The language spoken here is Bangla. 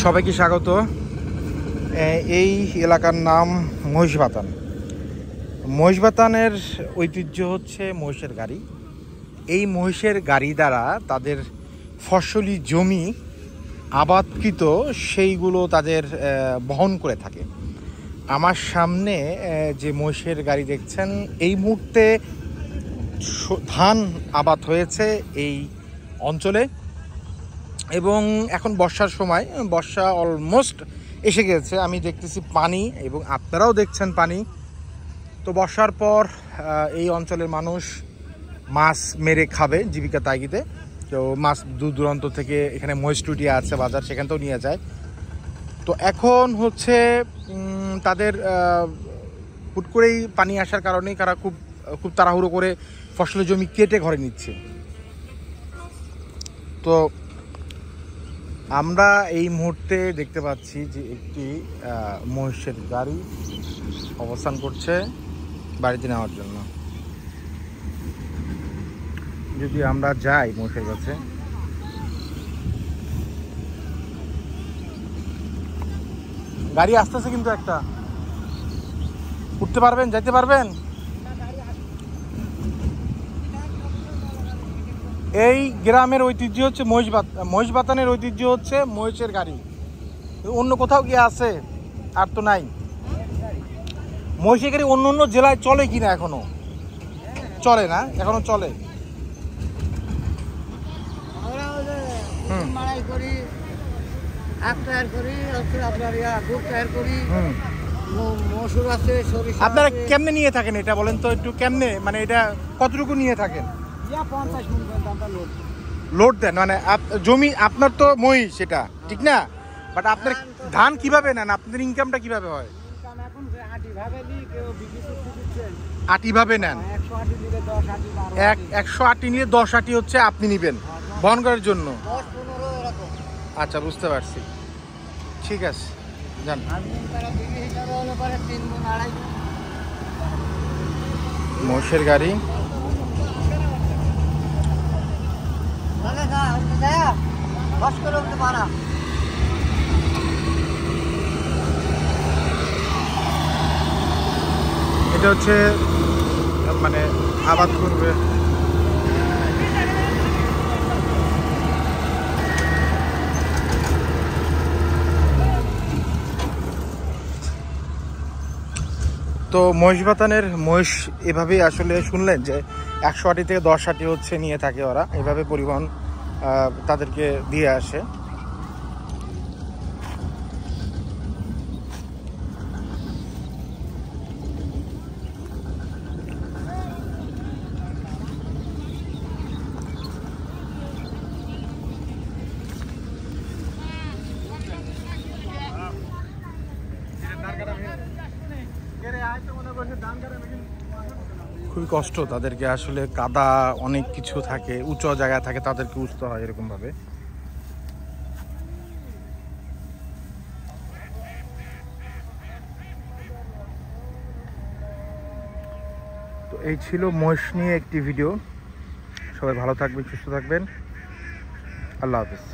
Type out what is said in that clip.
সবাইকে স্বাগত। এই এলাকার নাম মহিষবাতান। মহিষবাতানের ঐতিহ্য হচ্ছে মহিষের গাড়ি। এই মহিষের গাড়ি দ্বারা তাদের ফসলি জমি আবাদকৃত সেইগুলো তাদের বহন করে থাকে। আমার সামনে যে মহিষের গাড়ি দেখছেন, এই মুহূর্তে ধান আবাদ হয়েছে এই অঞ্চলে এবং এখন বর্ষার সময়, বর্ষা অলমোস্ট এসে গেছে। আমি দেখতেছি পানি এবং আপনারাও দেখছেন পানি। তো বর্ষার পর এই অঞ্চলের মানুষ মাছ মেরে খাবে জীবিকা তাগিদে। তো মাছ দূর দূরান্ত থেকে এখানে মহিষটুটিয়া আছে বাজার, সেখান থেকেও নিয়ে যায়। তো এখন হচ্ছে তাদের হুট করেই পানি আসার কারণেই তারা খুব তাড়াহুড়ো করে ফসলের জমি কেটে ঘরে নিচ্ছে। তো আমরা এই মুহূর্তে দেখতে পাচ্ছি যে একটি মহিষের গাড়ি অবস্থান করছে বাড়িতে নেওয়ার জন্য। যদি আমরা যাই মহিষের কাছে, গাড়ি আসতেছে কিন্তু একটা, উঠতে পারবেন, যাইতে পারবেন? এই গ্রামের ঐতিহ্য হচ্ছে মহিষবাতানের ঐতিহ্য হচ্ছে মহিষের গাড়ি। অন্য কোথাও গিয়ে আছে? আর তো নাই। মহিষের গাড়ি অন্য অন্য জেলায় চলে কিনা? এখনো চলে না? এখনো চলে। আপনারা কেমনে নিয়ে থাকেন এটা বলেন তো একটু, কেমনে, মানে এটা কতটুকু নিয়ে থাকেন? লোড দেন মানে জমি আপনার তো মহিষ, সেটা ঠিক না, বাট আপনার ধান কিভাবে নেন? আপনাদের ইনকামটা কিভাবে হয়? আটি ভাবে নেন। 100 আটি নিলে 10 আটি হচ্ছে আপনি নিবেন বহন করার জন্য। আচ্ছা, বুঝতে পারছি, ঠিক আছে, যান। মহিষের গাড়ি এটা হচ্ছে মানে আবাদ করবে। তো মহিষবাতানের মহিষ এভাবেই আসলে শুনলেন যে 100 আটি থেকে 10 আটি হচ্ছে নিয়ে থাকে ওরা, এভাবে পরিবহন তাদেরকে দিয়ে আসে। খুবই কষ্ট তাদেরকে, আসলে কাদা অনেক কিছু থাকে, উঁচু জায়গা থাকে, তাদেরকে উঠতে হয় এরকম ভাবে। তো এই ছিল মহিষ নিয়ে একটি ভিডিও। সবাই ভালো থাকবেন, সুস্থ থাকবেন। আল্লাহ হাফেজ।